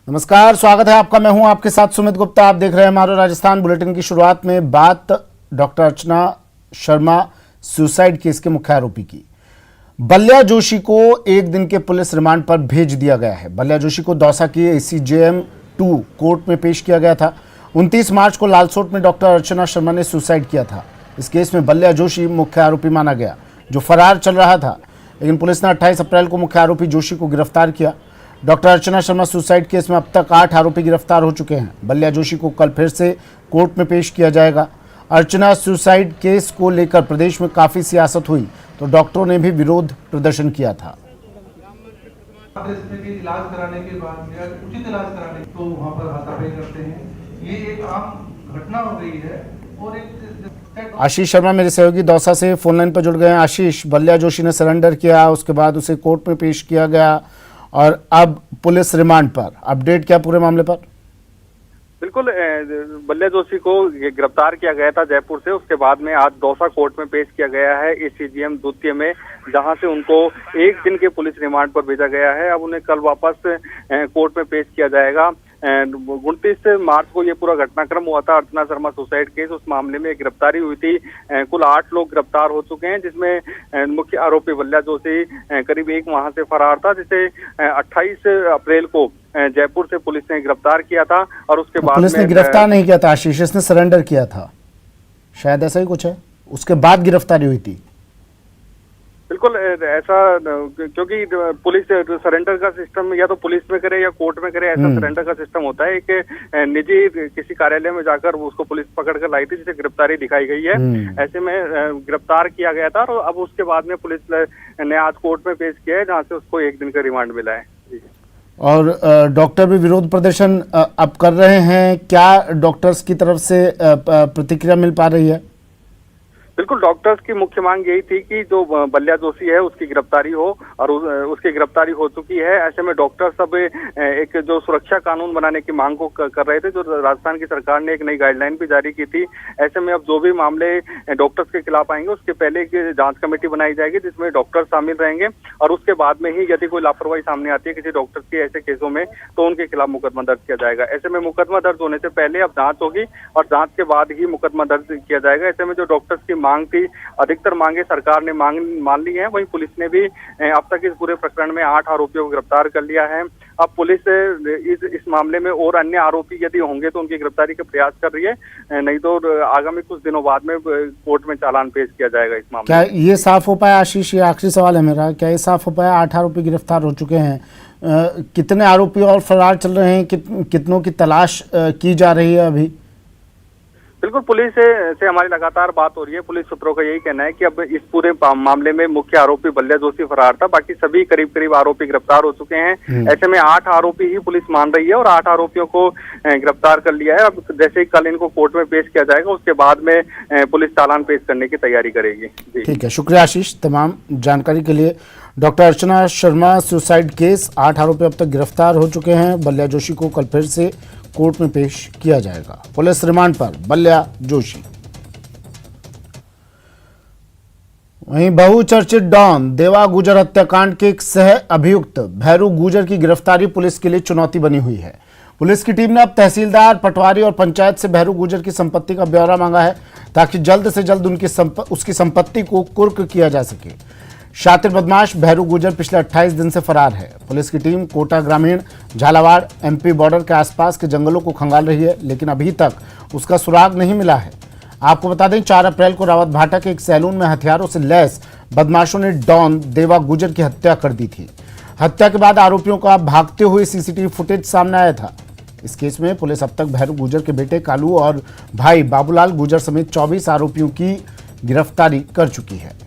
नमस्कार, स्वागत है आपका। मैं हूं आपके साथ सुमित गुप्ता। आप देख रहे हैं हमारे राजस्थान बुलेटिन की शुरुआत में बात doctor Archana Sharma suicide case के मुख्य आरोपी की। बल्या जोशी को एक दिन के पुलिस रिमांड पर भेज दिया गया है। बल्या जोशी को दौसा की ACJM 2 कोर्ट में पेश किया गया था। 29 मार्च को लालसोट में डॉक्टर अर्चना शर्मा ने सुसाइड किया था। इस केस में बल्या जोशी मुख्य आरोपी माना गया, जो फरार चल रहा था, लेकिन पुलिस ने 28 अप्रैल को मुख्य आरोपी जोशी को गिरफ्तार किया। Doctor Archana Sharma suicide case में अब तक 8 आरोपी गिरफ्तार हो चुके हैं। बल्या जोशी को कल फिर से कोर्ट में पेश किया जाएगा। अर्चना सुसाइड केस को लेकर प्रदेश में काफी सियासत हुई, तो डॉक्टरों ने भी विरोध प्रदर्शन किया था। इलाज कराने के बाद या उचित इलाज कराने तो वहाँ पर हाथापाई करते हैं। ये एक आम घटना हो गई है। और एक आशीष शर्मा मेरे सहयोगी दौसा से फोन लाइन पर जुड़ गए हैं। आशीष, बल्या जोशी ने सरेंडर किया, उसके बाद उसे कोर्ट में पेश किया गया और अब पुलिस रिमांड पर। अपडेट क्या पूरे मामले पर? बिल्कुल, बल्या जोशी को गिरफ्तार किया गया था जयपुर से। उसके बाद में आज दौसा कोर्ट में पेश किया गया है ACJM 2 में, जहां से उनको एक दिन के पुलिस रिमांड पर भेजा गया है। अब उन्हें कल वापस कोर्ट में पेश किया जाएगा। 29 मार्च को ये पूरा घटनाक्रम हुआ था, अर्चना शर्मा सुसाइड केस। उस मामले में गिरफ्तारी हुई थी। कुल 8 लोग गिरफ्तार हो चुके हैं, जिसमें मुख्य आरोपी बल्या जोशी करीब एक माह से फरार था, जिसे 28 अप्रैल को जयपुर से पुलिस ने गिरफ्तार किया था। और उसके बाद पुलिस ने गिरफ्तार नहीं किया था आशीष, इसने सरेंडर किया था, शायद ऐसा ही कुछ है। उसके बाद गिरफ्तारी हुई थी। बिल्कुल ऐसा, क्योंकि पुलिस सरेंडर का सिस्टम या तो पुलिस में करे या कोर्ट में करे, ऐसा सरेंडर का सिस्टम होता है। एक निजी किसी कार्यालय में जाकर उसको पुलिस पकड़ कर लाई थी, जिसे गिरफ्तारी दिखाई गई है। ऐसे में गिरफ्तार किया गया था और अब उसके बाद में पुलिस ने आज कोर्ट में पेश किया है, जहाँ से उसको एक दिन का रिमांड मिला है। और डॉक्टर भी विरोध प्रदर्शन अब कर रहे हैं। क्या डॉक्टर्स की तरफ से प्रतिक्रिया मिल पा रही है? बिल्कुल, डॉक्टर्स की मुख्य मांग यही थी कि जो बल्या जोशी है उसकी गिरफ्तारी हो, और उसकी गिरफ्तारी हो चुकी है। ऐसे में डॉक्टर सब एक जो सुरक्षा कानून बनाने की मांग को कर रहे थे, जो राजस्थान की सरकार ने एक नई गाइडलाइन भी जारी की थी। ऐसे में अब जो भी मामले डॉक्टर्स के खिलाफ आएंगे, उसके पहले एक जांच कमेटी बनाई जाएगी, जिसमें डॉक्टर शामिल रहेंगे। और उसके बाद में ही यदि कोई लापरवाही सामने आती है किसी डॉक्टर की ऐसे केसों में, तो उनके खिलाफ मुकदमा दर्ज किया जाएगा। ऐसे में मुकदमा दर्ज होने से पहले अब जांच होगी और जांच के बाद ही मुकदमा दर्ज किया जाएगा। ऐसे में जो डॉक्टर्स की मांग थी, अधिकतर मांगे सरकार ने मान ली है। वहीं पुलिस ने भी अब तक इस पूरे प्रकरण में 8 आरोपियों को गिरफ्तार कर लिया है। अब पुलिस इस मामले में और अन्य आरोपी यदि होंगे तो उनकी गिरफ्तारी का प्रयास कर रही है, नहीं तो आगामी कुछ दिनों बाद में कोर्ट में चालान पेश किया जाएगा इस मामले में। क्या ये साफ हो पाया आशीष, ये आखिरी सवाल है मेरा, क्या ये साफ हो पाया 8 आरोपी गिरफ्तार हो चुके हैं? कितने आरोपी और फरार चल रहे हैं? कितनों की तलाश की जा रही है अभी? बिल्कुल, पुलिस से हमारी लगातार बात हो रही है। पुलिस सूत्रों का यही कहना है कि अब इस पूरे मामले में मुख्य आरोपी बल्या जोशी फरार था, बाकी सभी करीब आरोपी गिरफ्तार हो चुके हैं। ऐसे में 8 आरोपी ही पुलिस मान रही है और 8 आरोपियों को गिरफ्तार कर लिया है। अब जैसे ही कल इनको कोर्ट में पेश किया जाएगा, उसके बाद में पुलिस चालान पेश करने की तैयारी करेगी। ठीक है, शुक्रिया आशीष तमाम जानकारी के लिए। Doctor Archana Sharma suicide case, 8 आरोपी अब तक गिरफ्तार हो चुके हैं। बल्या जोशी को कल फिर से कोर्ट में पेश किया जाएगा। पुलिस रिमांड पर बल्या जोशी। वहीं बहुचर्चित डॉन देवा गुजर हत्याकांड के एक सह अभियुक्त भैरू गुजर की गिरफ्तारी पुलिस के लिए चुनौती बनी हुई है। पुलिस की टीम ने अब तहसीलदार, पटवारी और पंचायत से भैरू गुजर की संपत्ति का ब्यौरा मांगा है, ताकि जल्द से जल्द उसकी संपत्ति को कुर्क किया जा सके। शातिर बदमाश भैरू गुजर पिछले 28 दिन से फरार है। पुलिस की टीम कोटा ग्रामीण, झालावाड़, MP बॉर्डर के आसपास के जंगलों को खंगाल रही है, लेकिन अभी तक उसका सुराग नहीं मिला है। आपको बता दें, 4 अप्रैल को रावत भाटा के एक सैलून में हथियारों से लैस बदमाशों ने डॉन देवा गुजर की हत्या कर दी थी। हत्या के बाद आरोपियों का भागते हुए CCTV फुटेज सामने आया था। इस केस में पुलिस अब तक भैरू गुजर के बेटे कालू और भाई बाबूलाल गुजर समेत 24 आरोपियों की गिरफ्तारी कर चुकी है।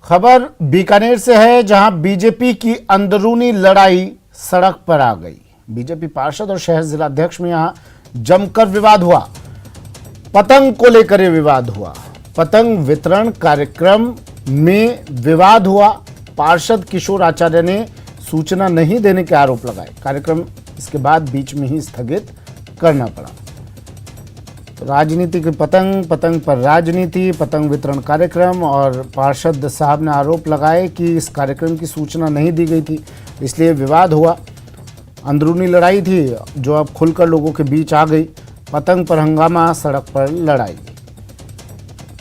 खबर बीकानेर से है, जहां बीजेपी की अंदरूनी लड़ाई सड़क पर आ गई। बीजेपी पार्षद और शहर जिलाध्यक्ष में यहां जमकर विवाद हुआ। पतंग को लेकर यह विवाद हुआ। पतंग वितरण कार्यक्रम में विवाद हुआ। पार्षद किशोर आचार्य ने सूचना नहीं देने के आरोप लगाए। कार्यक्रम इसके बाद बीच में ही स्थगित करना पड़ा। तो राजनीति की पतंग, पतंग पर राजनीति, पतंग वितरण कार्यक्रम, और पार्षद साहब ने आरोप लगाए कि इस कार्यक्रम की सूचना नहीं दी गई थी, इसलिए विवाद हुआ। अंदरूनी लड़ाई थी जो अब खुलकर लोगों के बीच आ गई। पतंग पर हंगामा, सड़क पर लड़ाई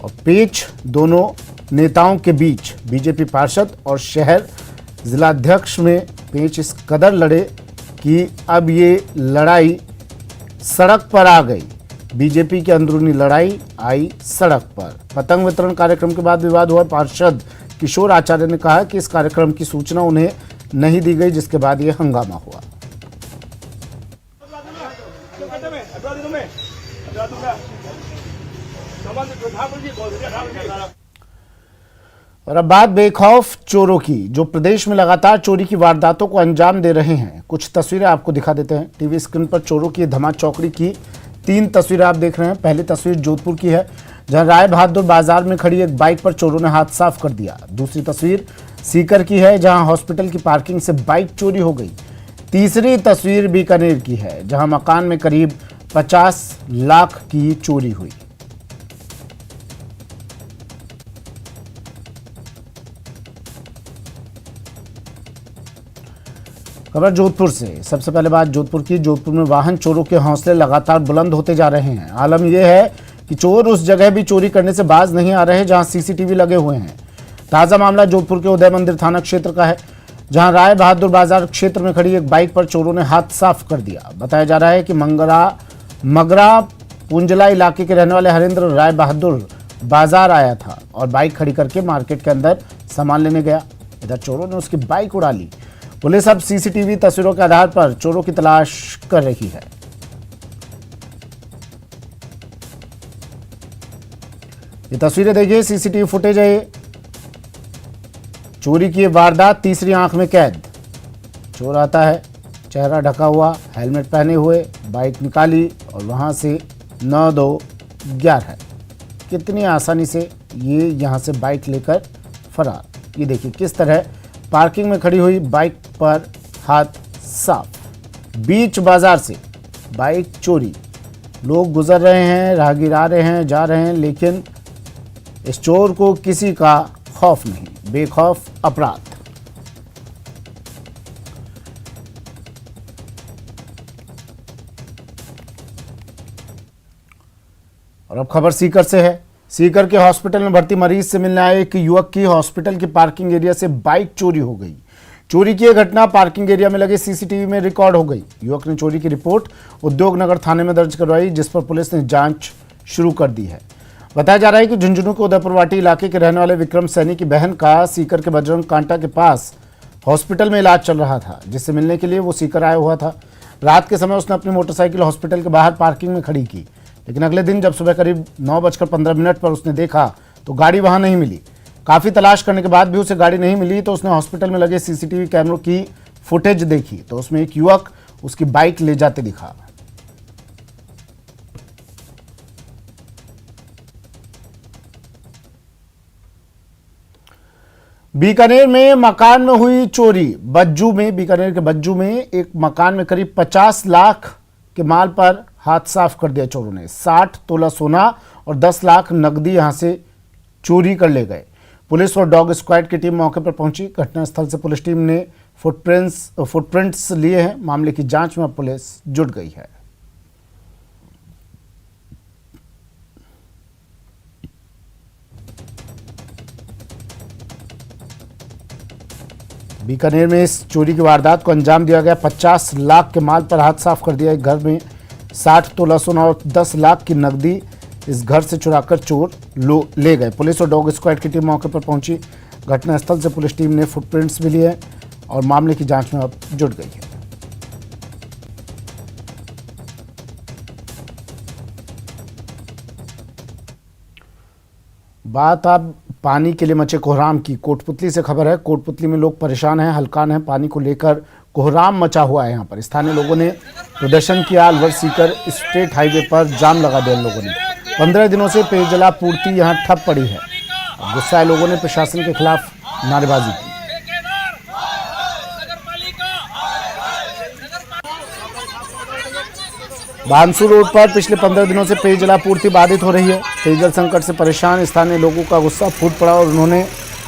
और पेच दोनों नेताओं के बीच। बीजेपी पार्षद और शहर जिलाध्यक्ष में पेच इस कदर लड़े कि अब ये लड़ाई सड़क पर आ गई। बीजेपी की अंदरूनी लड़ाई आई सड़क पर। पतंग वितरण कार्यक्रम के बाद विवाद हुआ। पार्षद किशोर आचार्य ने कहा कि इस कार्यक्रम की सूचना उन्हें नहीं दी गई, जिसके बाद ये हंगामा हुआ। और अब बात बेखौफ चोरों की, जो प्रदेश में लगातार चोरी की वारदातों को अंजाम दे रहे हैं। कुछ तस्वीरें आपको दिखा देते हैं। टीवी स्क्रीन पर चोरों की धमा चौकड़ी की 3 तस्वीरें आप देख रहे हैं। पहली तस्वीर जोधपुर की है, जहां राय बहादुर बाजार में खड़ी एक बाइक पर चोरों ने हाथ साफ कर दिया। दूसरी तस्वीर सीकर की है, जहां हॉस्पिटल की पार्किंग से बाइक चोरी हो गई। तीसरी तस्वीर बीकानेर की है, जहां मकान में करीब 50 लाख की चोरी हुई। खबर जोधपुर से। सबसे पहले बात जोधपुर की। जोधपुर में वाहन चोरों के हौसले लगातार बुलंद होते जा रहे हैं। आलम यह है कि चोर उस जगह भी चोरी करने से बाज नहीं आ रहे जहां सीसीटीवी लगे हुए हैं। ताजा मामला जोधपुर के उदय मंदिर थाना क्षेत्र का है, जहां राय बहादुर बाजार क्षेत्र में खड़ी एक बाइक पर चोरों ने हाथ साफ कर दिया। बताया जा रहा है कि मगरा पुंजला इलाके के रहने वाले हरेंद्र राय बहादुर बाजार आया था और बाइक खड़ी करके मार्केट के अंदर सामान लेने गया। इधर चोरों ने उसकी बाइक उड़ा ली। पुलिस अब सीसीटीवी तस्वीरों के आधार पर चोरों की तलाश कर रही है। ये तस्वीरें देखिए, सीसीटीवी फुटेज है। चोरी की वारदात तीसरी आंख में कैद। चोर आता है, चेहरा ढका हुआ, हेलमेट पहने हुए, बाइक निकाली और वहां से 9-2-11 कितनी आसानी से ये यहां से बाइक लेकर फरार। ये देखिए किस तरह पार्किंग में खड़ी हुई बाइक पर हाथ साफ। बीच बाजार से बाइक चोरी। लोग गुजर रहे हैं, राहगीर आ रहे हैं, जा रहे हैं, लेकिन इस चोर को किसी का खौफ नहीं। बेखौफ अपराध। और अब खबर सीकर से है। सीकर के हॉस्पिटल में भर्ती मरीज से मिलने आए एक युवक की हॉस्पिटल की पार्किंग एरिया से बाइक चोरी हो गई। चोरी की यह घटना पार्किंग एरिया में लगे सीसीटीवी में रिकॉर्ड हो गई। युवक ने चोरी की रिपोर्ट उद्योग नगर थाने में दर्ज करवाई, जिस पर पुलिस ने जांच शुरू कर दी है। बताया जा रहा है कि झुंझुनू के उदयपुरवाटी इलाके के रहने वाले विक्रम सैनी की बहन का सीकर के बजरंग कांटा के पास हॉस्पिटल में इलाज चल रहा था, जिससे मिलने के लिए वो सीकर आया हुआ था। रात के समय उसने अपनी मोटरसाइकिल हॉस्पिटल के बाहर पार्किंग में खड़ी की, लेकिन अगले दिन जब सुबह करीब 9:15 पर उसने देखा तो गाड़ी वहां नहीं मिली। काफ़ी तलाश करने के बाद भी उसे गाड़ी नहीं मिली, तो उसने हॉस्पिटल में लगे सीसीटीवी कैमरों की फुटेज देखी, तो उसमें एक युवक उसकी बाइक ले जाते दिखा। बीकानेर में मकान में हुई चोरी। बज्जू में, बीकानेर के बज्जू में एक मकान में करीब 50 लाख के माल पर हाथ साफ कर दिया चोरों ने। 60 तोला सोना और 10 लाख नकदी यहां से चोरी कर ले गए। पुलिस और डॉग स्क्वाड की टीम मौके पर पहुंची। घटनास्थल से पुलिस टीम ने फुटप्रिंट्स लिए हैं। मामले की जांच में पुलिस जुट गई है। बीकानेर में इस चोरी की वारदात को अंजाम दिया गया। 50 लाख के माल पर हाथ साफ कर दिया। एक घर में 60 तोला सोना और 10 लाख की नकदी इस घर से चुराकर चोर ले गए। पुलिस और डॉग स्क्वाड की टीम मौके पर पहुंची। घटनास्थल से पुलिस टीम ने फुटप्रिंट्स भी लिए और मामले की जांच में अब जुट गई है। बात अब पानी के लिए मचे कोहराम की। कोटपुतली से खबर है। कोटपुतली में लोग परेशान हैं, हलकान हैं। पानी को लेकर कोहराम मचा हुआ है। यहाँ पर स्थानीय लोगों ने प्रदर्शन किया। अलवर सीकर स्टेट हाईवे पर जाम लगा दिया लोगों ने। 15 दिनों से पेयजलापूर्ति यहाँ ठप पड़ी है। गुस्साए लोगों ने प्रशासन के खिलाफ नारेबाजी की। बांसु रोड पर पिछले 15 दिनों से पेयजल आपूर्ति बाधित हो रही है। पेयजल संकट से परेशान स्थानीय लोगों का गुस्सा फूट पड़ा और उन्होंने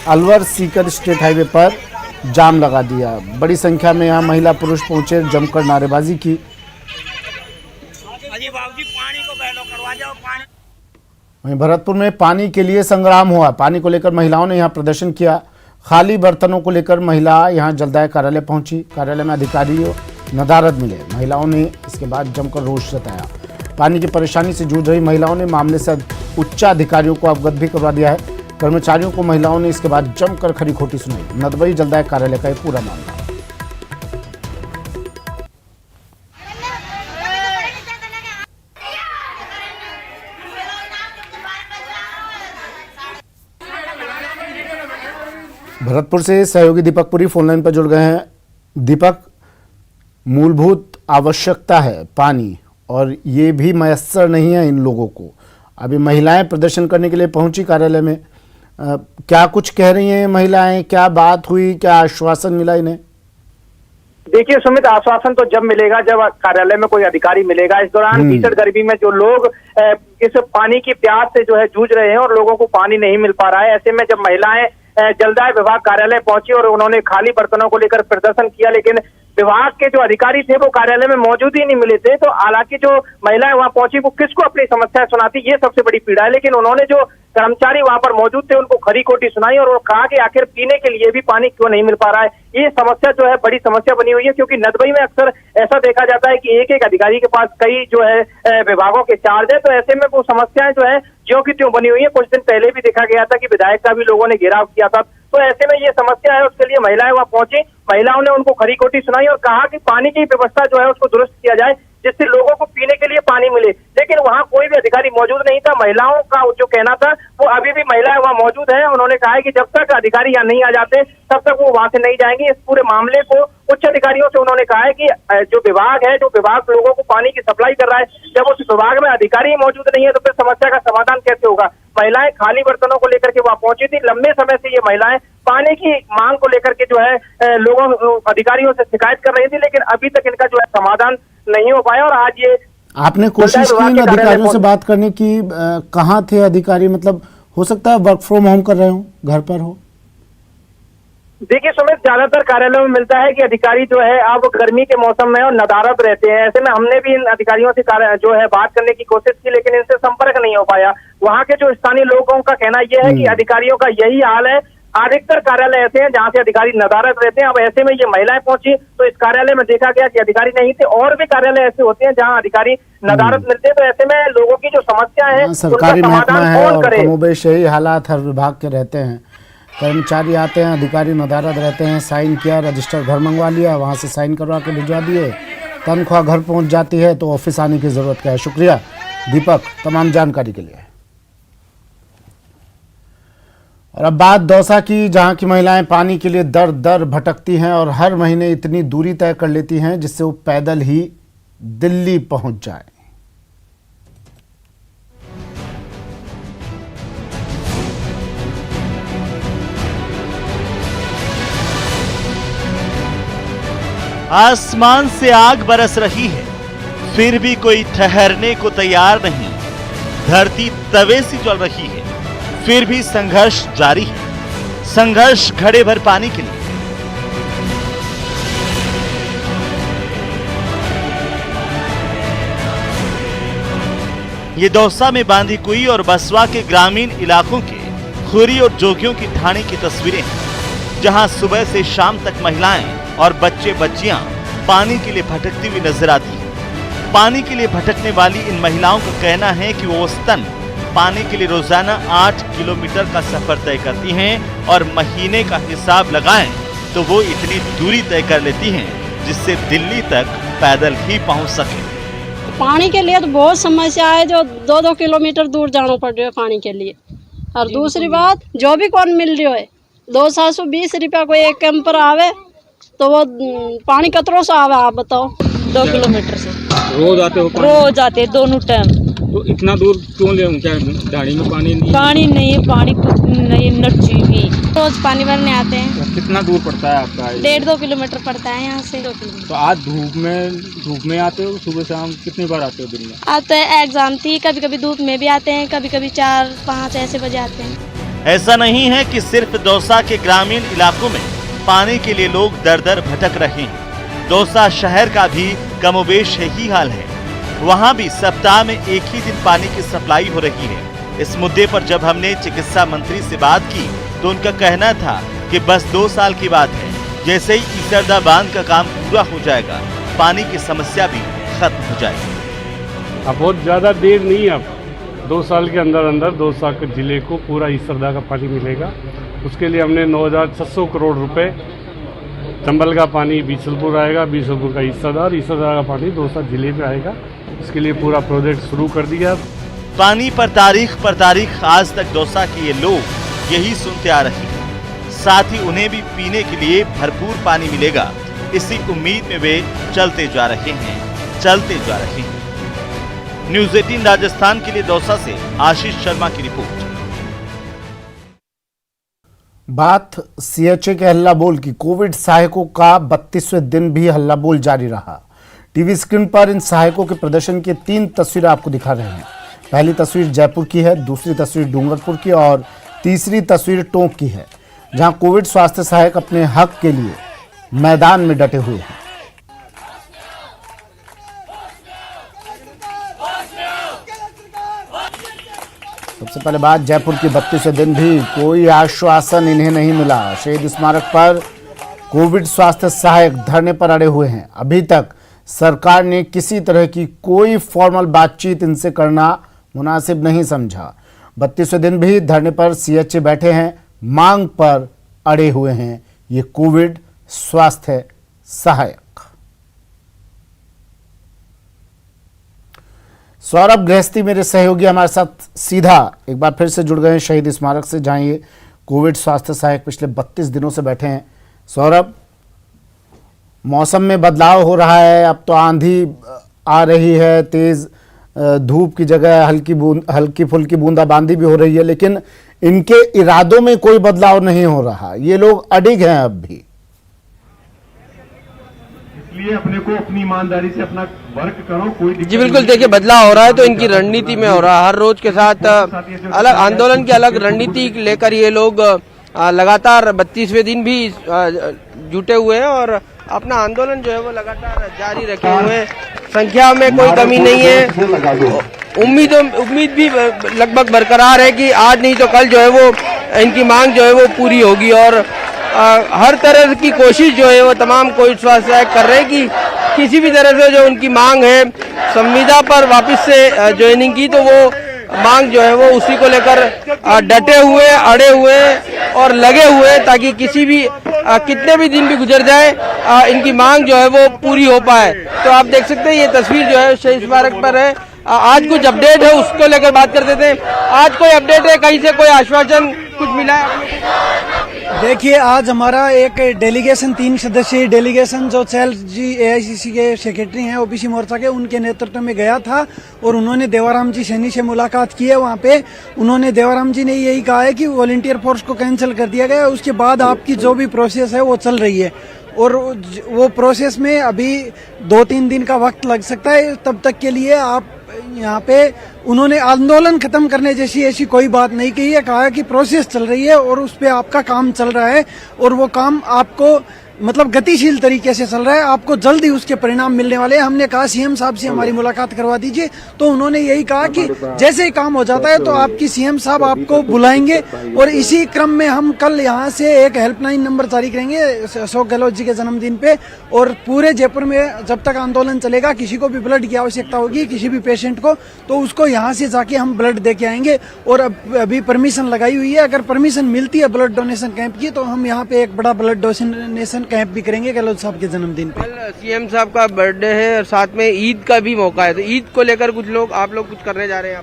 अलवर सीकर स्टेट हाईवे पर जाम लगा दिया। बड़ी संख्या में यहां महिला पुरुष पहुंचे, जमकर नारेबाजी की। वहीं भरतपुर में पानी के लिए संग्राम हुआ। पानी को लेकर महिलाओं ने यहां प्रदर्शन किया। खाली बर्तनों को लेकर महिला यहां जलदाय कार्यालय पहुंची। कार्यालय में अधिकारियों नदारद मिले। महिलाओं ने इसके बाद जमकर रोष जताया। पानी की परेशानी से जूझ रही महिलाओं ने मामले से उच्चाधिकारियों को अवगत भी करवा दिया है। कर्मचारियों को महिलाओं ने इसके बाद जमकर खरी खोटी सुनाई। नदबई जलदाय कार्यालय का ये पूरा मामला। भरतपुर से सहयोगी दीपक पुरी फोन लाइन पर जुड़ गए हैं। दीपक, मूलभूत आवश्यकता है पानी और ये भी मयस्सर नहीं है इन लोगों को। अभी महिलाएं प्रदर्शन करने के लिए पहुंची कार्यालय में। क्या कुछ कह रही हैं महिलाएं? क्या बात हुई? क्या आश्वासन मिला इन्हें? देखिए सुमित, आश्वासन तो जब मिलेगा जब कार्यालय में कोई अधिकारी मिलेगा। इस दौरान भीषण गर्मी में जो लोग इस पानी की प्यास से जो है जूझ रहे हैं और लोगों को पानी नहीं मिल पा रहा है, ऐसे में जब महिलाएं जलदाय विभाग कार्यालय पहुंची और उन्होंने खाली बर्तनों को लेकर प्रदर्शन किया, लेकिन विभाग के जो अधिकारी थे वो कार्यालय में मौजूद ही नहीं मिले थे। तो हालांकि जो महिलाएं वहां पहुंची वो किसको अपनी समस्या सुनाती, ये सबसे बड़ी पीड़ा है। लेकिन उन्होंने जो कर्मचारी वहां पर मौजूद थे उनको खरी खोटी सुनाई और वो कहा कि आखिर पीने के लिए भी पानी क्यों नहीं मिल पा रहा है। ये समस्या जो है बड़ी समस्या बनी हुई है, क्योंकि नदबई में अक्सर ऐसा देखा जाता है कि एक एक अधिकारी के पास कई जो है विभागों के चार्ज है। तो ऐसे में वो समस्याएं जो है ज्यों की त्यों बनी हुई है। कुछ दिन पहले भी देखा गया था कि विधायक का भी लोगों ने घेराव किया था। तो ऐसे में ये समस्या है, उसके लिए महिलाएं वहां पहुंची। महिलाओं ने उनको खरी खोटी सुनाई और कहा कि पानी की व्यवस्था जो है उसको दुरुस्त किया जाए, जिससे लोगों को पीने के लिए पानी मिले। लेकिन वहां कोई भी अधिकारी मौजूद नहीं था। महिलाओं का जो कहना था वो अभी भी महिलाएं वहां मौजूद है। उन्होंने कहा है कि जब तक अधिकारी यहाँ नहीं आ जाते तब तक वो वहां से नहीं जाएंगे। इस पूरे मामले को उच्च अधिकारियों से उन्होंने कहा है कि जो विभाग है, जो विभाग लोगों को पानी की सप्लाई कर रहा है, जब उस विभाग में अधिकारी ही मौजूद नहीं है तो फिर समस्या का समाधान कैसे होगा। महिलाएं खाली बर्तनों को लेकर के वहां पहुंची थी। लंबे समय से ये महिलाएं पानी की मांग को लेकर के जो है लोगों अधिकारियों से शिकायत कर रही थी, लेकिन अभी तक इनका जो है समाधान नहीं हो पाया। और आज ये आपने कोशिश की इन अधिकारियों से बात करने की? कहाँ थे अधिकारी? मतलब हो सकता है वर्क फ्रॉम होम कर रहे हो, घर पर हो? देखिए सुमित, ज्यादातर कार्यालयों में मिलता है कि अधिकारी जो है अब गर्मी के मौसम में और नदारद रहते हैं। ऐसे में हमने भी इन अधिकारियों से जो है बात करने की कोशिश की, लेकिन इनसे संपर्क नहीं हो पाया। वहाँ के जो स्थानीय लोगों का कहना यह है कि अधिकारियों का यही हाल है। अधिकतर कार्यालय ऐसे हैं जहाँ से अधिकारी नदारद रहते हैं। अब ऐसे में ये महिलाएं पहुंची तो इस कार्यालय में देखा गया कि अधिकारी नहीं थे। और भी कार्यालय ऐसे होते हैं जहाँ अधिकारी नदारद मिलते हैं। तो ऐसे में लोगों की जो समस्या है सरकारी महकमा है और कमोबेश यही हालात हर विभाग के रहते हैं। कर्मचारी आते हैं, अधिकारी नदारद रहते हैं। साइन किया, रजिस्टर घर मंगवा लिया, वहाँ से साइन करवा के भिजवा दिए, तनख्वाह घर पहुँच जाती है। तो ऑफिस आने की ज़रूरत क्या है। शुक्रिया दीपक तमाम जानकारी के लिए। और अब बात दौसा की, जहां की महिलाएं पानी के लिए दर दर भटकती हैं और हर महीने इतनी दूरी तय कर लेती हैं जिससे वो पैदल ही दिल्ली पहुंच जाए। आसमान से आग बरस रही है, फिर भी कोई ठहरने को तैयार नहीं। धरती तवे सी जल रही है, फिर भी संघर्ष जारी है। संघर्ष घड़े भर पानी के लिए। ये दौसा में बांदी कुई और बसवा के ग्रामीण इलाकों के खुरी और जोगियों की ढाणी की तस्वीरें हैं, जहां सुबह से शाम तक महिलाएं और बच्चे बच्चियां पानी के लिए भटकती हुई नजर आती हैं। पानी के लिए भटकने वाली इन महिलाओं का कहना है कि वो औसतन पानी के लिए रोजाना 8 किलोमीटर का सफर तय करती हैं और महीने का हिसाब लगाएं तो वो इतनी दूरी तय कर लेती हैं जिससे दिल्ली तक पैदल ही पहुंच सके। पानी के लिए तो बहुत समस्या है, जो 2-2 किलोमीटर दूर जाना पड़ रहा है पानी के लिए। और दूसरी बात, जो भी कौन मिल रही है 220 रुपया कोई एक कैंपर आवे तो वो पानी कतरों से आवे, आप बताओ। 2 किलोमीटर से रोज आते हो? रोज आते, दोनों टाइम। तो इतना दूर क्यों ले? क्या ढाणी में पानी नहीं? पानी नहीं, पानी नहीं, नर्ची भी रोज पानी भरने आते हैं। कितना दूर पड़ता है आपका? 1.5-2 किलोमीटर पड़ता है यहाँ से। तो आज धूप में आते हो? सुबह शाम कितनी बार आते हो दिन में? आते हैं, एग्जाम थी, कभी कभी धूप में भी आते हैं, कभी कभी 4-5 ऐसे बजे आते हैं। ऐसा नहीं है कि सिर्फ दौसा के ग्रामीण इलाकों में पानी के लिए लोग दर दर भटक रहे हैं। दौसा शहर का भी कमोबेश यही हाल है। वहाँ भी सप्ताह में एक ही दिन पानी की सप्लाई हो रही है। इस मुद्दे पर जब हमने चिकित्सा मंत्री से बात की तो उनका कहना था कि बस 2 साल की बात है, जैसे ही ईसरदा बांध का काम पूरा हो जाएगा पानी की समस्या भी खत्म हो जाएगी। अब बहुत ज्यादा देर नहीं, अब 2 साल के अंदर अंदर दौसा के जिले को पूरा ईसरदा का पानी मिलेगा। उसके लिए हमने 9,600 करोड़ रुपए, चंबल का पानी बीसलपुर आएगा, बीसलपुर का ईसरदा और ईसरदा का पानी दौसा जिले में आएगा। इसके लिए पूरा प्रोजेक्ट शुरू कर दिया। पानी पर तारीख आज तक दौसा के ये लोग यही सुनते आ रहे हैं। साथ ही उन्हें भी पीने के लिए भरपूर पानी मिलेगा, इसी उम्मीद में वे चलते जा रहे हैं। न्यूज़ 18 राजस्थान के लिए दौसा से आशीष शर्मा की रिपोर्ट। बात सीएचए के हल्ला बोल की। कोविड सहायकों का 32वें दिन भी हल्ला बोल जारी रहा। टीवी स्क्रीन पर इन सहायकों के प्रदर्शन की 3 तस्वीरें आपको दिखा रहे हैं। पहली तस्वीर जयपुर की है, दूसरी तस्वीर डूंगरपुर की और तीसरी तस्वीर टोंक की है, जहां कोविड स्वास्थ्य सहायक अपने हक के लिए मैदान में डटे हुए हैं। सबसे पहले बात जयपुर की। 32वें दिन भी कोई आश्वासन इन्हें नहीं मिला। शहीद स्मारक पर कोविड स्वास्थ्य सहायक धरने पर अड़े हुए हैं। अभी तक सरकार ने किसी तरह की कोई फॉर्मल बातचीत इनसे करना मुनासिब नहीं समझा। 32वें दिन भी धरने पर सीएचए बैठे हैं, मांग पर अड़े हुए हैं ये कोविड स्वास्थ्य सहायक। सौरभ गृहस्थी मेरे सहयोगी हमारे साथ सीधा एक बार फिर से जुड़ गए हैं शहीद स्मारक से, जहां ये कोविड स्वास्थ्य सहायक पिछले 32 दिनों से बैठे हैं। सौरभ, मौसम में बदलाव हो रहा है, अब तो आंधी आ रही है, तेज धूप की जगह हल्की फुल्की बूंदाबांदी भी हो रही है, लेकिन इनके इरादों में कोई बदलाव नहीं हो रहा। ये लोग अडिग हैं अब भी। इसलिए अपने को अपनी ईमानदारी से अपना वर्क करो। कोई जी बिल्कुल, देखिए बदलाव हो रहा है तो इनकी रणनीति में हो रहा है। हर रोज के साथ अलग आंदोलन की अलग रणनीति लेकर ये लोग लगातार 32वें दिन भी जुटे हुए हैं और अपना आंदोलन जो है वो लगातार जारी रखे हुए हैं। संख्या में कोई कमी नहीं है। उम्मीद भी लगभग बरकरार है कि आज नहीं तो कल जो है वो इनकी मांग जो है वो पूरी होगी और हर तरह की कोशिश जो है वो तमाम कोविड स्वास्थ्य सहायक कर रहे हैं कि किसी भी तरह से जो उनकी मांग है संविदा पर वापस से ज्वाइनिंग की, तो वो मांग जो है वो उसी को लेकर डटे हुए, अड़े हुए और लगे हुए, ताकि किसी भी कितने भी दिन भी गुजर जाए इनकी मांग जो है वो पूरी हो पाए। तो आप देख सकते हैं ये तस्वीर जो है शहीद स्मारक पर है। आज कुछ अपडेट है उसको लेकर बात करते थे। आज कोई अपडेट है, कहीं से कोई आश्वासन कुछ मिला है? देखिए, आज हमारा एक डेलीगेशन 3 सदस्यीय डेलीगेशन जो चैल जी एआईसीसी के सेक्रेटरी हैं ओबीसी मोर्चा के, उनके नेतृत्व में गया था और उन्होंने देवाराम जी सैनी से मुलाकात की है। वहाँ पे उन्होंने देवाराम जी ने यही कहा है कि वॉलंटियर फोर्स को कैंसिल कर दिया गया, उसके बाद आपकी जो भी प्रोसेस है वो चल रही है और वो प्रोसेस में अभी 2-3 दिन का वक्त लग सकता है। तब तक के लिए आप यहाँ पे उन्होंने आंदोलन खत्म करने जैसी ऐसी कोई बात नहीं कही है। कहा कि प्रोसेस चल रही है और उस पे आपका काम चल रहा है और वो काम आपको मतलब गतिशील तरीके से चल रहा है, आपको जल्द ही उसके परिणाम मिलने वाले हैं। हमने कहा सीएम साहब से हमारी मुलाकात करवा दीजिए, तो उन्होंने यही कहा कि जैसे ही काम हो जाता है तो आपकी सीएम साहब आपको बुलाएंगे और इसी क्रम में हम कल यहाँ से एक हेल्पलाइन नंबर जारी करेंगे अशोक गहलोत जी के जन्मदिन पे। और पूरे जयपुर में जब तक आंदोलन चलेगा, किसी को भी ब्लड की आवश्यकता होगी, किसी भी पेशेंट को, तो उसको यहाँ से जाके हम ब्लड दे के आएंगे। और अभी परमिशन लगाई हुई है, अगर परमिशन मिलती है ब्लड डोनेशन कैंप की, तो हम यहाँ पे एक बड़ा ब्लड डोनेशन कैंप भी करेंगे गहलोत साहब के जन्मदिन पे। कल सीएम साहब का बर्थडे है और साथ में ईद का भी मौका है, तो ईद को लेकर आप लोग कुछ करने जा रहे हैं?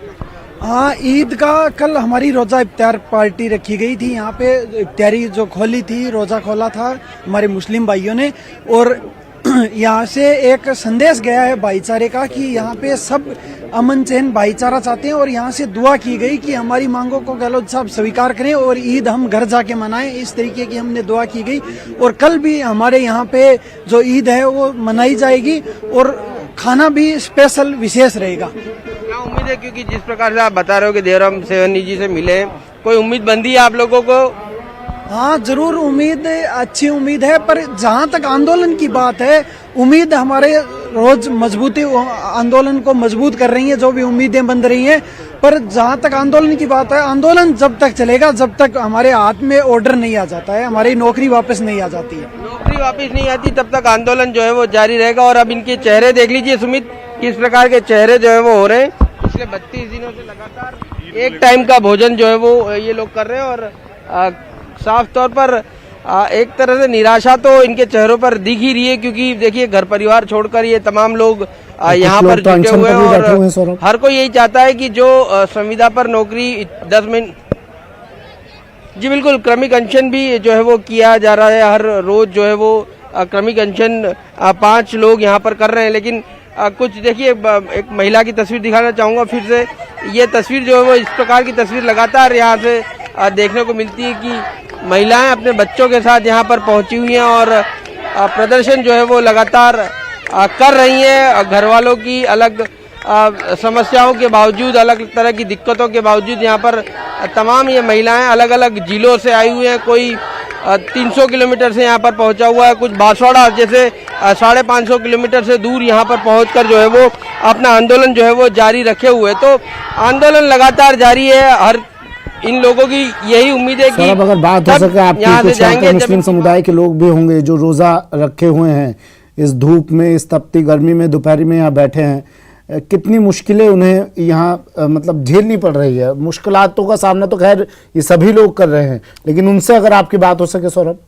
हाँ, ईद का कल हमारी रोजा इफ्तार पार्टी रखी गई थी। यहाँ पे इफ्तारी जो खोली थी, रोजा खोला था हमारे मुस्लिम भाइयों ने और यहाँ से एक संदेश गया है भाईचारे का कि यहाँ पे सब अमन चैन भाईचारा चाहते हैं और यहाँ से दुआ की गई कि हमारी मांगों को गहलोत साहब स्वीकार करें और ईद हम घर जाके मनाएं, इस तरीके की हमने दुआ की गई। और कल भी हमारे यहाँ पे जो ईद है वो मनाई जाएगी और खाना भी स्पेशल विशेष रहेगा। क्या उम्मीद है, क्योंकि जिस प्रकार से आप बता रहे हो कि देवराम सेवनी जी से मिले, कोई उम्मीद बंदी है आप लोगों को? हाँ जरूर, उम्मीद अच्छी उम्मीद है, पर जहाँ तक आंदोलन की बात है, उम्मीद हमारे रोज मजबूती आंदोलन को मजबूत कर रही है, जो भी उम्मीदें बन रही हैं। पर जहाँ तक आंदोलन की बात है, आंदोलन जब तक चलेगा जब तक हमारे हाथ में ऑर्डर नहीं आ जाता है, हमारी नौकरी वापस नहीं आ जाती है। नौकरी वापस नहीं आती तब तक आंदोलन जो है वो जारी रहेगा। और अब इनके चेहरे देख लीजिए सुमित, किस प्रकार के चेहरे जो है वो हो रहे हैं। पिछले 32 दिनों से लगातार एक टाइम का भोजन जो है वो ये लोग कर रहे हैं और साफ तौर पर एक तरह से निराशा तो इनके चेहरों पर दिख ही रही है, क्योंकि देखिए घर परिवार छोड़कर ये तमाम लोग यहाँ पर जुटे हुए हैं और हर कोई यही चाहता है कि जो संविदा पर नौकरी 10 मिनट। जी बिल्कुल, क्रमिक अनशन भी जो है वो किया जा रहा है। हर रोज जो है वो क्रमिक अनशन 5 लोग यहाँ पर कर रहे हैं। लेकिन कुछ देखिए, एक महिला की तस्वीर दिखाना चाहूंगा फिर से। ये तस्वीर जो है वो इस प्रकार की तस्वीर लगातार यहाँ से देखने को मिलती है कि महिलाएं अपने बच्चों के साथ यहाँ पर पहुंची हुई हैं और प्रदर्शन जो है वो लगातार कर रही हैं। घर वालों की अलग समस्याओं के बावजूद, अलग तरह की दिक्कतों के बावजूद यहाँ पर तमाम ये महिलाएं अलग अलग जिलों से आई हुई हैं। कोई 300 किलोमीटर से यहाँ पर पहुंचा हुआ है, कुछ बांसवाड़ा जैसे 550 किलोमीटर से दूर यहाँ पर पहुंचकर जो है वो अपना आंदोलन जो है वो जारी रखे हुए। तो आंदोलन लगातार जारी है। हर इन लोगों की यही उम्मीद है कि अगर बात हो सके, आपके कुछ यहाँ के मुस्लिम समुदाय के लोग भी होंगे जो रोजा रखे हुए हैं, इस धूप में, इस तपती गर्मी में, दोपहरी में यहाँ बैठे हैं, कितनी मुश्किलें उन्हें यहाँ मतलब झेलनी पड़ रही है। मुश्किलातों का सामना तो खैर ये सभी लोग कर रहे हैं, लेकिन उनसे अगर आपकी बात हो सके सौरभ।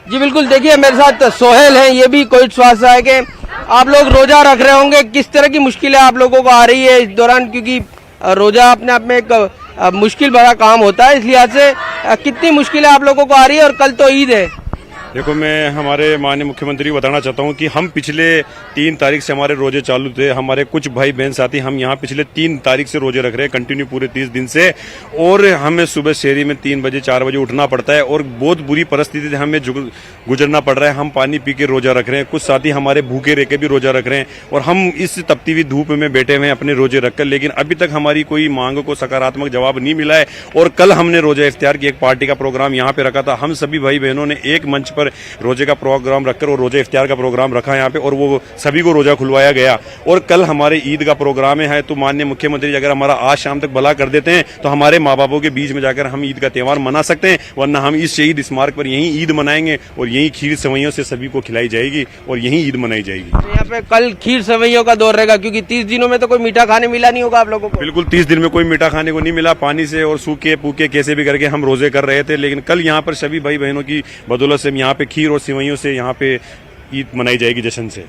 जी बिल्कुल, देखिए मेरे साथ सोहेल हैं, ये भी कोविड स्वास्थ्य है कि आप लोग रोजा रख रहे होंगे, किस तरह की मुश्किलें आप लोगों को आ रही है इस दौरान, क्योंकि रोजा अपने आप में एक मुश्किल भरा काम होता है, इसलिए से कितनी मुश्किलें आप लोगों को आ रही है और कल तो ईद है। देखो, मैं हमारे माननीय मुख्यमंत्री को बताना चाहता हूं कि हम पिछले 3 तारीख से हमारे रोजे चालू थे। हमारे कुछ भाई बहन साथी हम यहाँ पिछले 3 तारीख से रोजे रख रहे हैं कंटिन्यू पूरे 30 दिन से, और हमें सुबह शहरी में 3 बजे 4 बजे उठना पड़ता है और बहुत बुरी परिस्थिति से हमें गुजरना पड़ रहा है। हम पानी पी के रोजा रख रहे हैं, कुछ साथी हमारे भूखे रह के भी रोजा रख रहे हैं और हम इस तपती हुई धूप में बैठे हुए हैं अपने रोजे रखकर, लेकिन अभी तक हमारी कोई मांग को सकारात्मक जवाब नहीं मिला है। और कल हमने रोजा इफ्तियार की एक पार्टी का प्रोग्राम यहाँ पे रखा था। हम सभी भाई बहनों ने एक मंच पर रोजे का प्रोग्राम रखकर और रोजा इफ्तियार का प्रोग्राम रखा यहाँ पे और वो सभी को रोजा खुलवाया गया। और कल हमारे ईद का प्रोग्राम है, तो माननीय मुख्यमंत्री अगर हमारा आज शाम तक भला कर देते हैं तो हमारे माँ बापों के बीच में जाकर हम ईद का त्यौहार मना सकते हैं, वरना हम इस शहीद स्मारक पर यहीं ईद मनाएंगे और यहीं खीर सेवइयों से सभी को खिलाई जाएगी और यहीं ईद मनाई जाएगी। तो यहाँ पे कल खीर सेवइयों का दौर रहेगा, क्योंकि 30 दिनों में तो कोई मीठा खाने मिला नहीं होगा आप लोगों को। बिल्कुल, 30 दिन में कोई मीठा खाने को नहीं मिला। पानी से और सूखे पूके कैसे भी करके हम रोजे कर रहे थे, लेकिन कल यहाँ पर सभी भाई बहनों की बदौलत से यहाँ पे खीर और सेवइयों से यहाँ पे ईद मनाई जाएगी जश्न से।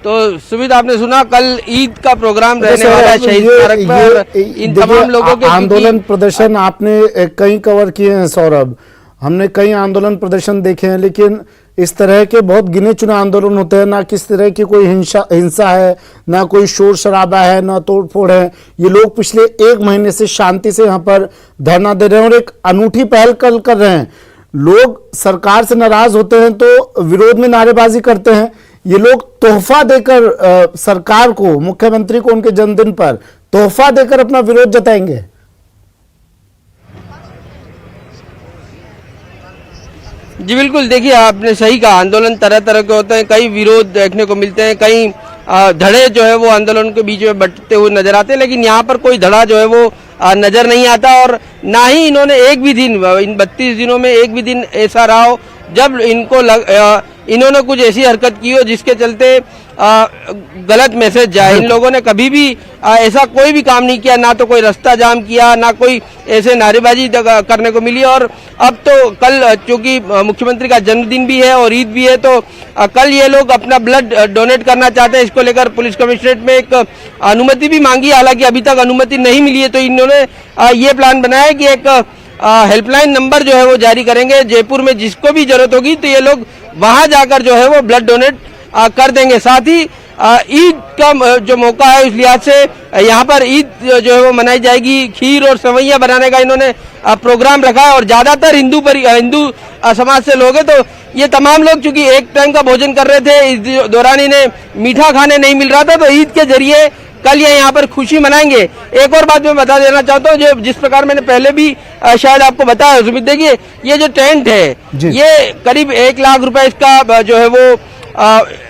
तो सुमित, आपने सुना कल ईद का प्रोग्राम रहने वाला है शहीद स्मारक पर। इन तमाम लोगों के आंदोलन प्रदर्शन आपने कई कवर किए हैं सौरभ, हमने कई आंदोलन प्रदर्शन देखे हैं, लेकिन इस तरह के बहुत गिने चुने आंदोलन होते हैं, ना किस तरह की कोई हिंसा है, ना कोई शोर शराबा है, ना तोड़फोड़ है। ये लोग पिछले 1 महीने से शांति से यहाँ पर धरना दे रहे हैं और एक अनूठी पहल कल कर रहे हैं। लोग सरकार से नाराज होते हैं तो विरोध में नारेबाजी करते हैं, ये लोग तोहफा देकर सरकार को, मुख्यमंत्री को उनके जन्मदिन पर तोहफा देकर अपना विरोध जताएंगे। जी बिल्कुल, देखिए आपने सही कहा, आंदोलन तरह तरह के होते हैं, कई विरोध देखने को मिलते हैं, कई धड़े जो है वो आंदोलन के बीच में बंटते हुए नजर आते हैं, लेकिन यहाँ पर कोई धड़ा जो है वो नजर नहीं आता। और ना ही इन्होंने एक भी दिन, इन 32 दिनों में एक भी दिन ऐसा रहा हो जब इनको इन्होंने कुछ ऐसी हरकत की हो जिसके चलते गलत मैसेज जाए। इन लोगों ने कभी भी ऐसा कोई भी काम नहीं किया, ना तो कोई रास्ता जाम किया, ना कोई ऐसे नारेबाजी करने को मिली। और अब तो कल चूंकि मुख्यमंत्री का जन्मदिन भी है और ईद भी है, तो कल ये लोग अपना ब्लड डोनेट करना चाहते हैं। इसको लेकर पुलिस कमिश्नरेट में एक अनुमति भी मांगी, हालांकि अभी तक अनुमति नहीं मिली है। तो इन्होंने ये प्लान बनाया कि एक हेल्पलाइन नंबर जो है वो जारी करेंगे, जयपुर में जिसको भी जरूरत होगी तो ये लोग वहां जाकर जो है वो ब्लड डोनेट कर देंगे। साथ ही ईद का जो मौका है उस लिहाज से यहाँ पर ईद जो है वो मनाई जाएगी। खीर और सेवैयां बनाने का इन्होंने प्रोग्राम रखा है और ज्यादातर हिंदू समाज से लोग हैं, तो ये तमाम लोग चूंकि एक टाइम का भोजन कर रहे थे, इस दौरान इन्हें मीठा खाने नहीं मिल रहा था, तो ईद के जरिए कल ये यहाँ पर खुशी मनाएंगे। एक और बात मैं बता देना चाहता हूँ, जो जिस प्रकार मैंने पहले भी शायद आपको बताया, सुमित, देखिए ये जो टेंट है ये करीब 1 लाख रुपए इसका जो है वो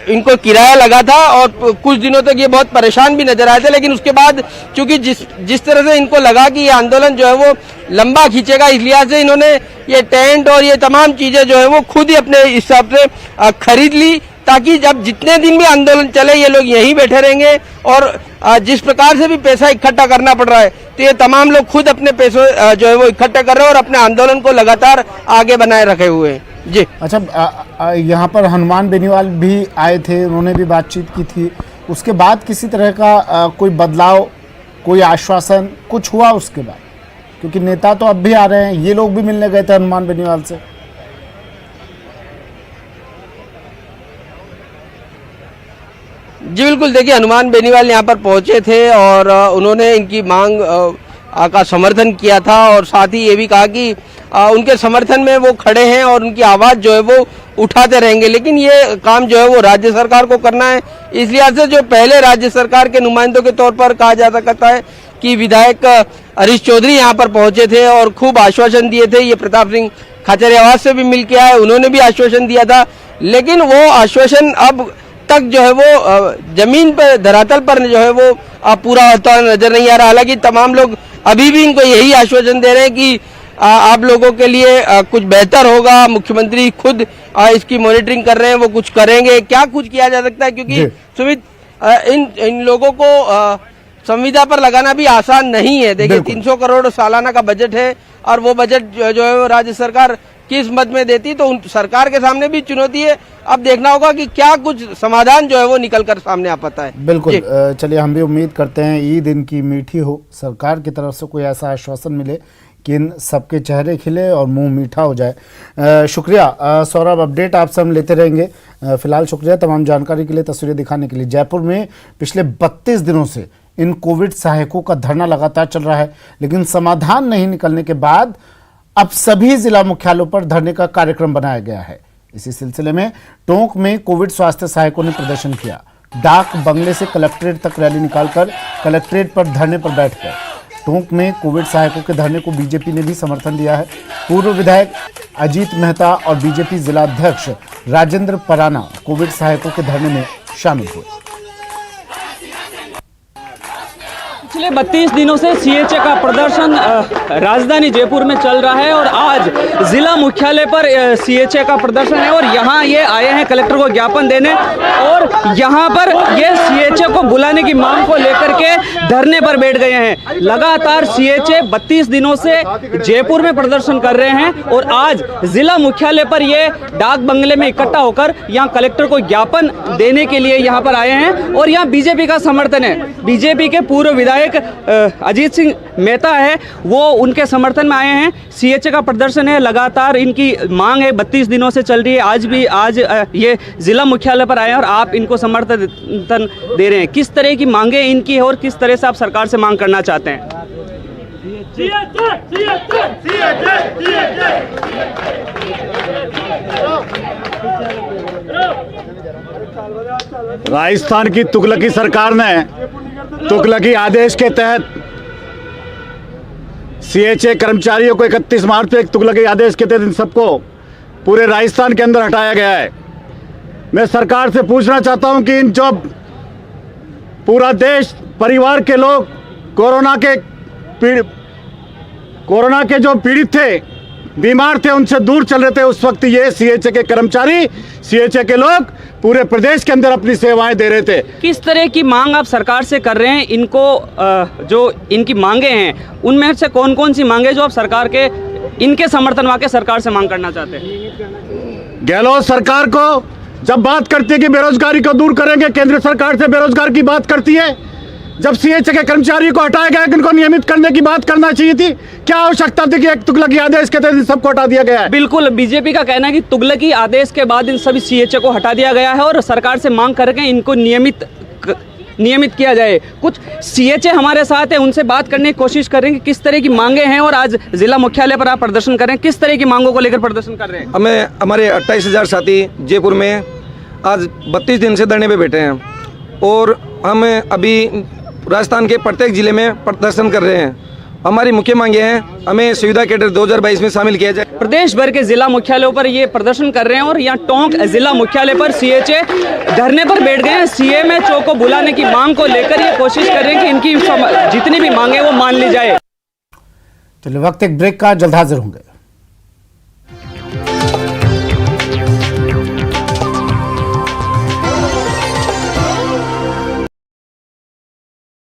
इनको किराया लगा था और कुछ दिनों तक ये बहुत परेशान भी नजर आए थे। लेकिन उसके बाद चूंकि जिस तरह से इनको लगा कि ये आंदोलन जो है वो लंबा खींचेगा, इस लिहाज से इन्होंने ये टेंट और ये तमाम चीजें जो है वो खुद ही अपने हिसाब से खरीद ली, ताकि जब जितने दिन भी आंदोलन चले ये लोग यहीं बैठे रहेंगे। और जिस प्रकार से भी पैसा इकट्ठा करना पड़ रहा है, तो ये तमाम लोग खुद अपने पैसों जो है वो इकट्ठा कर रहे हैं और अपने आंदोलन को लगातार आगे बनाए रखे हुए हैं। जी अच्छा, यहाँ पर हनुमान बेनीवाल भी आए थे, उन्होंने भी बातचीत की थी, उसके बाद किसी तरह का कोई बदलाव, कोई आश्वासन कुछ हुआ उसके बाद? क्योंकि नेता तो अब भी आ रहे हैं, ये लोग भी मिलने गए थे हनुमान बेनीवाल से। जी बिल्कुल, देखिए हनुमान बेनीवाल यहाँ पर पहुंचे थे और उन्होंने इनकी मांग का समर्थन किया था और साथ ही ये भी कहा कि उनके समर्थन में वो खड़े हैं और उनकी आवाज जो है वो उठाते रहेंगे। लेकिन ये काम जो है वो राज्य सरकार को करना है, इस लिहाज से जो पहले राज्य सरकार के नुमाइंदों के तौर पर कहा जा सकता है कि विधायक हरीश चौधरी यहाँ पर पहुंचे थे और खूब आश्वासन दिए थे। ये प्रताप सिंह खाचरियावास से भी मिल के आए, उन्होंने भी आश्वासन दिया था, लेकिन वो आश्वासन अब तक जो है वो जमीन पर, धरातल पर जो है वो पूरा होता नजर नहीं आ रहा। हालांकि तमाम लोग अभी भी इनको यही आश्वासन दे रहे हैं कि आप लोगों के लिए कुछ बेहतर होगा, मुख्यमंत्री खुद इसकी मॉनिटरिंग कर रहे हैं, वो कुछ करेंगे। क्या कुछ किया जा सकता है, क्योंकि सुमित इन लोगों को संविदा पर लगाना भी आसान नहीं है। देखिए 300 करोड़ सालाना का बजट है और वो बजट जो है वो राज्य सरकार किस मद में देती, तो उन सरकार के सामने भी चुनौती है। अब देखना होगा कि क्या कुछ समाधान जो है वो निकल कर सामने आ पाता है। बिल्कुल, चलिए हम भी उम्मीद करते हैं ईद इनकी मीठी हो, सरकार की तरफ से कोई ऐसा आश्वासन मिले कि इन सबके चेहरे खिले और मुंह मीठा हो जाए। शुक्रिया सौरभ, अपडेट आपसे हम लेते रहेंगे। फिलहाल शुक्रिया तमाम जानकारी के लिए, तस्वीरें दिखाने के लिए। जयपुर में पिछले 32 दिनों से इन कोविड सहायकों का धरना लगातार चल रहा है, लेकिन समाधान नहीं निकलने के बाद अब सभी जिला मुख्यालयों पर धरने का कार्यक्रम बनाया गया है। इसी सिलसिले में टोंक में कोविड स्वास्थ्य सहायकों ने प्रदर्शन किया। डाक बंगले से कलेक्ट्रेट तक रैली निकालकर कलेक्ट्रेट पर धरने पर बैठ गए। टोंक में कोविड सहायकों के धरने को बीजेपी ने भी समर्थन दिया है। पूर्व विधायक अजीत मेहता और बीजेपी जिला अध्यक्ष राजेंद्र पराना कोविड सहायकों के धरने में शामिल हुए। पिछले 32 दिनों से सीएचए का प्रदर्शन राजधानी जयपुर में चल रहा है और आज जिला मुख्यालय पर सीएचए का प्रदर्शन है और यहाँ ये आए हैं कलेक्टर को ज्ञापन देने और यहाँ पर ये सीएचए को बुलाने की मांग को लेकर के धरने पर बैठ गए हैं। लगातार सीएचए 32 दिनों से जयपुर में प्रदर्शन कर रहे हैं और आज जिला मुख्यालय पर ये डाक बंगले में इकट्ठा होकर यहाँ कलेक्टर को ज्ञापन देने के लिए यहाँ पर आए हैं और यहाँ बीजेपी का समर्थन है। बीजेपी के पूर्व विधायक अजीत सिंह मेहता है, वो उनके समर्थन में आए हैं। सीएचए का प्रदर्शन है, लगातार इनकी मांग है, 32 दिनों से चल रही है। आज ये जिला मुख्यालय पर आए हैं और आप इनको समर्थन दे रहे हैं। किस तरह की मांगे इनकी है और किस तरह से आप सरकार से मांग करना चाहते हैं? राजस्थान की तुगलकी सरकार ने तुगलकी आदेश के तहत सीएचए कर्मचारियों को 31 मार्च को एक तुगलकी आदेश के तहत इन सबको पूरे राजस्थान के अंदर हटाया गया है। मैं सरकार से पूछना चाहता हूं कि इन जो पूरा देश परिवार के लोग कोरोना के जो पीड़ित थे, बीमार थे, उनसे दूर चल रहे थे, उस वक्त ये सीएचए के कर्मचारी, सीएचए के लोग पूरे प्रदेश के अंदर अपनी सेवाएं दे रहे थे। किस तरह की मांग आप सरकार से कर रहे हैं? इनको जो इनकी मांगे हैं उनमें से कौन कौन सी मांगे जो आप सरकार के इनके समर्थन वाके सरकार से मांग करना चाहते हैं? गहलोत सरकार को जब बात करती है कि बेरोजगारी को दूर करेंगे, केंद्र सरकार से बेरोजगार की बात करती है, जब सीएचए के कर्मचारियों को हटाया गया, इनको नियमित करने की बात करना चाहिए थी। क्या आवश्यकता थी कि एक तुगलकी आदेश के तहत इन सबको हटा दिया गया है? बिल्कुल, बीजेपी का कहना है कि तुगलकी आदेश के बाद इन सभी सीएचए को हटा दिया गया है और सरकार से मांग करके इनको नियमित किया जाए। कुछ सीएचए हमारे साथ है, उनसे बात करने की कोशिश करेंगे किस तरह की मांगे हैं और आज जिला मुख्यालय पर आप प्रदर्शन कर रहे हैं, किस तरह की मांगों को लेकर प्रदर्शन कर रहे हैं? हमें हमारे 28,000 साथी जयपुर में आज 32 दिन से धरने पे बैठे हैं और हम अभी राजस्थान के प्रत्येक जिले में प्रदर्शन कर रहे हैं। हमारी मुख्य मांगे हैं, हमें सुविधा कैडर 2022 में शामिल किया जाए। प्रदेश भर के जिला मुख्यालयों पर ये प्रदर्शन कर रहे हैं और यहाँ टोंक जिला मुख्यालय पर सीएचए धरने पर बैठ गए हैं। सीएमएचओ को बुलाने की मांग को लेकर ये कोशिश कर रहे हैं कि इनकी जितनी भी मांगे वो मान ली जाए। चलिए वक्त एक ब्रेक का, जल्द हाजिर होंगे।